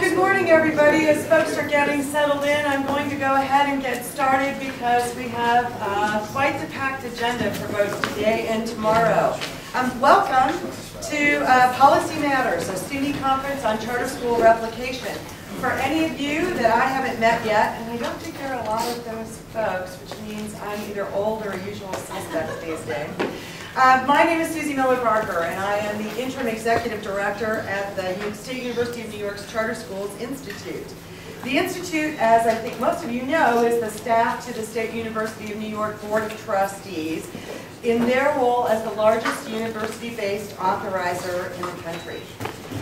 good morning, everybody. As folks are getting settled in, I'm going to go ahead and get started because we have quite the packed agenda for both today and tomorrow. Welcome to Policy Matters, a SUNY conference on charter school replication. For any of you that I haven't met yet, and I don't think there are a lot of those folks, which means I'm either old or a usual suspect these days. My name is Susie Miller-Barker, and I am the Interim Executive Director at the State University of New York's Charter Schools Institute. The Institute, as I think most of you know, is the staff to the State University of New York Board of Trustees in their role as the largest university-based authorizer in the country.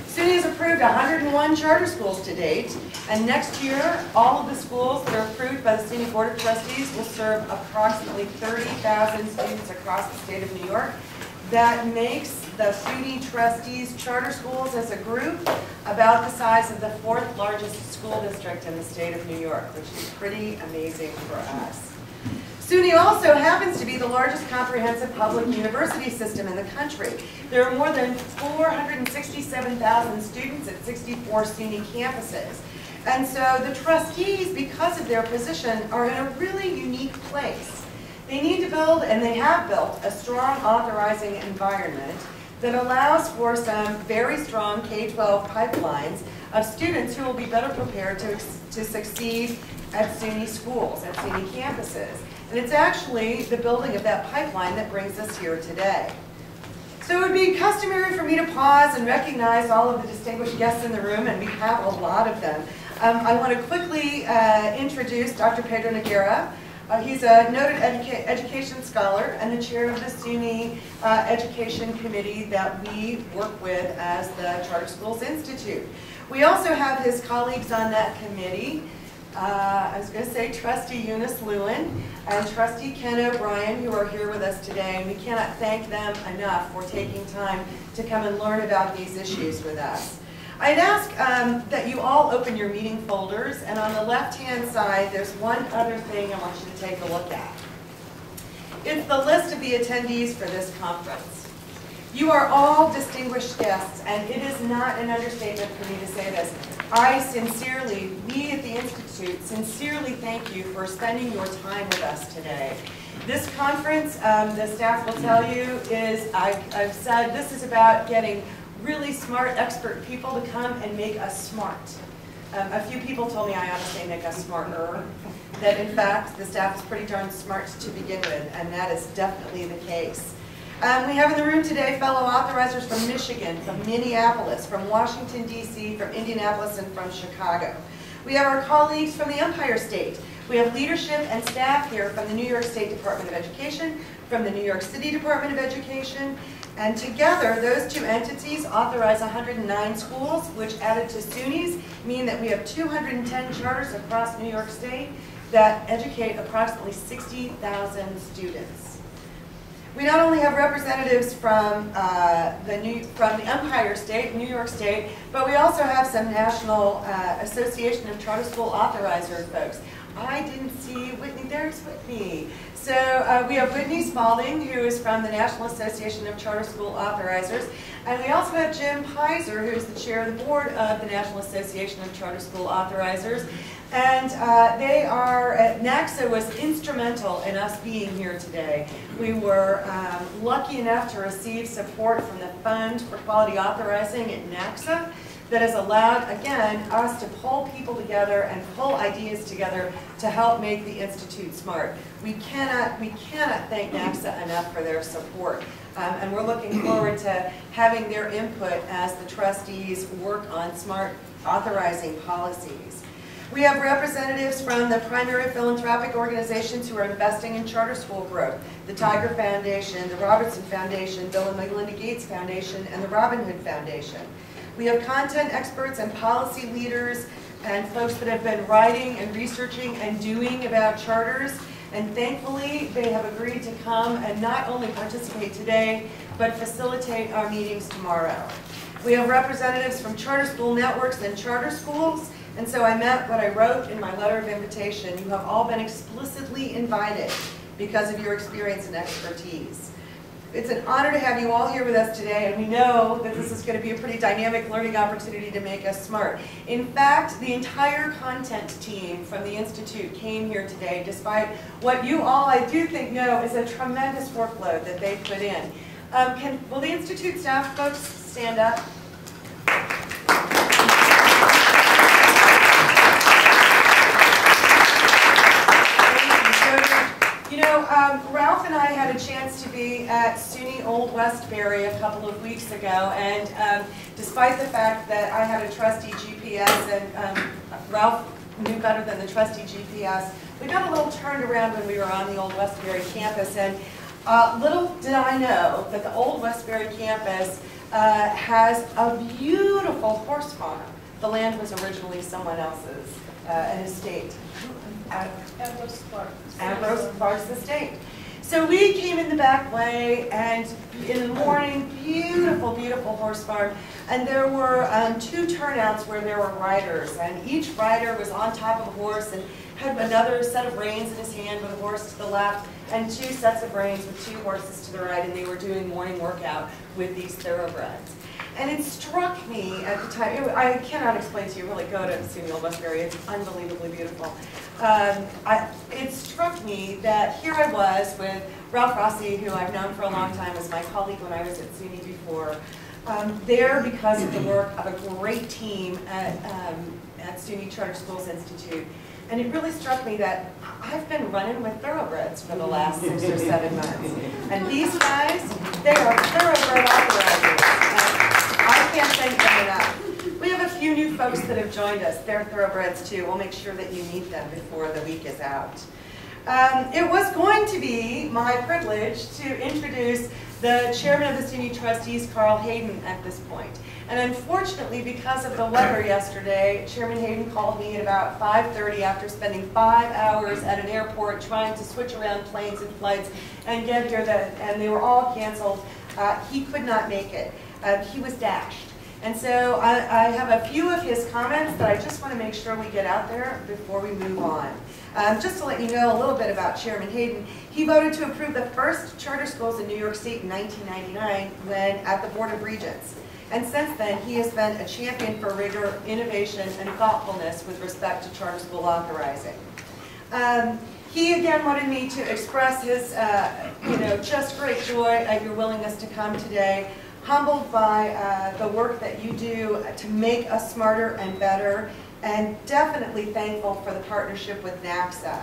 SUNY has approved 101 charter schools to date, and next year, all of the schools that are approved by the SUNY Board of Trustees will serve approximately 30,000 students across the state of New York. That makes the SUNY Trustees charter schools as a group about the size of the fourth largest school district in the state of New York, which is pretty amazing for us. SUNY also happens to be the largest comprehensive public university system in the country. There are more than 467,000 students at 64 SUNY campuses. And so the trustees, because of their position, are in a really unique place. They need to build, and they have built, a strong authorizing environment that allows for some very strong K-12 pipelines of students who will be better prepared to succeed at SUNY schools, at SUNY campuses. And it's actually the building of that pipeline that brings us here today. So it would be customary for me to pause and recognize all of the distinguished guests in the room, and we have a lot of them. I want to quickly introduce Dr. Pedro Noguera. He's a noted education scholar and the chair of the SUNY Education Committee that we work with as the Charter Schools Institute. We also have his colleagues on that committee. I was going to say Trustee Eunice Lewin and Trustee Ken O'Brien, who are here with us today, and we cannot thank them enough for taking time to come and learn about these issues with us. I'd ask that you all open your meeting folders, and on the left-hand side, there's one other thing I want you to take a look at. It's the list of the attendees for this conference. You are all distinguished guests, and it is not an understatement for me to say this. I sincerely, we at the Institute, sincerely thank you for spending your time with us today. This conference, the staff will tell you, is, I've said, this is about getting really smart, expert people to come and make us smart. A few people told me I ought to say make us smarter, that in fact the staff is pretty darn smart to begin with, and that is definitely the case. We have in the room today fellow authorizers from Michigan, from Minneapolis, from Washington, D.C., from Indianapolis, and from Chicago. We have our colleagues from the Empire State. We have leadership and staff here from the New York State Department of Education, from the New York City Department of Education, and together those two entities authorize 109 schools, which added to SUNY's mean that we have 210 charters across New York State that educate approximately 60,000 students. We not only have representatives from the Empire State, New York State, but we also have some National Association of Charter School Authorizer folks. I didn't see Whitney. There's Whitney. So we have Whitney Spalding, who is from the National Association of Charter School Authorizers. And we also have Jim Pizer, who is the chair of the board of the National Association of Charter School Authorizers. And they are, NACSA was instrumental in us being here today. We were lucky enough to receive support from the Fund for Quality Authorizing at NACSA that has allowed, again, us to pull people together and pull ideas together to help make the Institute smart. We cannot thank NACSA enough for their support. And we're looking forward to having their input as the trustees work on smart authorizing policies. We have representatives from the primary philanthropic organizations who are investing in charter school growth, the Tiger Foundation, the Robertson Foundation, Bill and Melinda Gates Foundation, and the Robin Hood Foundation. We have content experts and policy leaders and folks that have been writing and researching and doing about charters, and thankfully they have agreed to come and not only participate today, but facilitate our meetings tomorrow. We have representatives from charter school networks and charter schools, and so I meant what I wrote in my letter of invitation. You have all been explicitly invited because of your experience and expertise. It's an honor to have you all here with us today, and we know that this is going to be a pretty dynamic learning opportunity to make us smart. In fact, the entire content team from the Institute came here today, despite what you all, I do think, know is a tremendous workload that they put in. Will the Institute staff folks stand up? You know, Ralph and I had a chance to be at SUNY Old Westbury a couple of weeks ago, and despite the fact that I had a trusty GPS and Ralph knew better than the trusty GPS, we got a little turned around when we were on the Old Westbury campus, and little did I know that the Old Westbury campus has a beautiful horse farm. The land was originally someone else's, an estate. Ambrose Clark's estate. So we came in the back way, and in the morning, beautiful, beautiful horse farm. And there were 2 turnouts where there were riders, and each rider was on top of a horse and had another set of reins in his hand with a horse to the left, and 2 sets of reins with 2 horses to the right, and they were doing morning workout with these thoroughbreds. And it struck me at the time, I cannot explain to you, really go to SUNY Old Westbury, it's unbelievably beautiful. It struck me that here I was with Ralph Rossi, who I've known for a long time, as my colleague when I was at SUNY before, there because of the work of a great team at SUNY Charter Schools Institute. And it really struck me that I've been running with thoroughbreds for the last 6 or 7 months. And these guys, they are thoroughbred operators. I can't thank them enough. We have a few new folks that have joined us. They're thoroughbreds too. We'll make sure that you meet them before the week is out. It was going to be my privilege to introduce the chairman of the SUNY trustees, Carl Hayden, at this point. And unfortunately, because of the weather yesterday, Chairman Hayden called me at about 5:30 after spending 5 hours at an airport trying to switch around planes and flights and get here, and they were all canceled. He could not make it. He was dashed. And so I have a few of his comments that I just want to make sure we get out there before we move on. Just to let you know a little bit about Chairman Hayden, he voted to approve the first charter schools in New York State in 1999 when at the Board of Regents. And since then, he has been a champion for rigor, innovation, and thoughtfulness with respect to charter school authorizing. He again wanted me to express his, just great joy at your willingness to come today, humbled by the work that you do to make us smarter and better, and definitely thankful for the partnership with NACSA.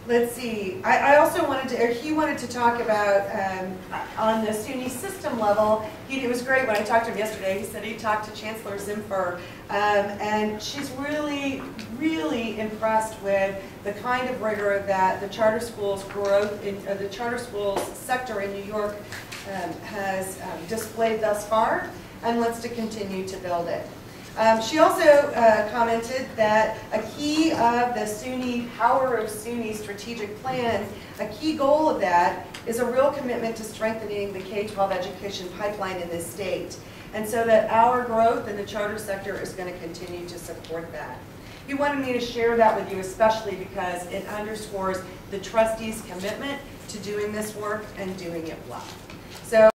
Let's see, I also wanted to, he wanted to talk about, on the SUNY system level, it was great when I talked to him yesterday, he said he talked to Chancellor Zimfer, and she's really, really impressed with the kind of rigor that the charter schools growth, the charter schools sector in New York has displayed thus far, and wants to continue to build it. She also commented that a key of the SUNY Power of SUNY strategic plan, a key goal of that is a real commitment to strengthening the K-12 education pipeline in this state. And so that our growth in the charter sector is going to continue to support that. He wanted me to share that with you, especially because it underscores the trustees' commitment to doing this work and doing it well. So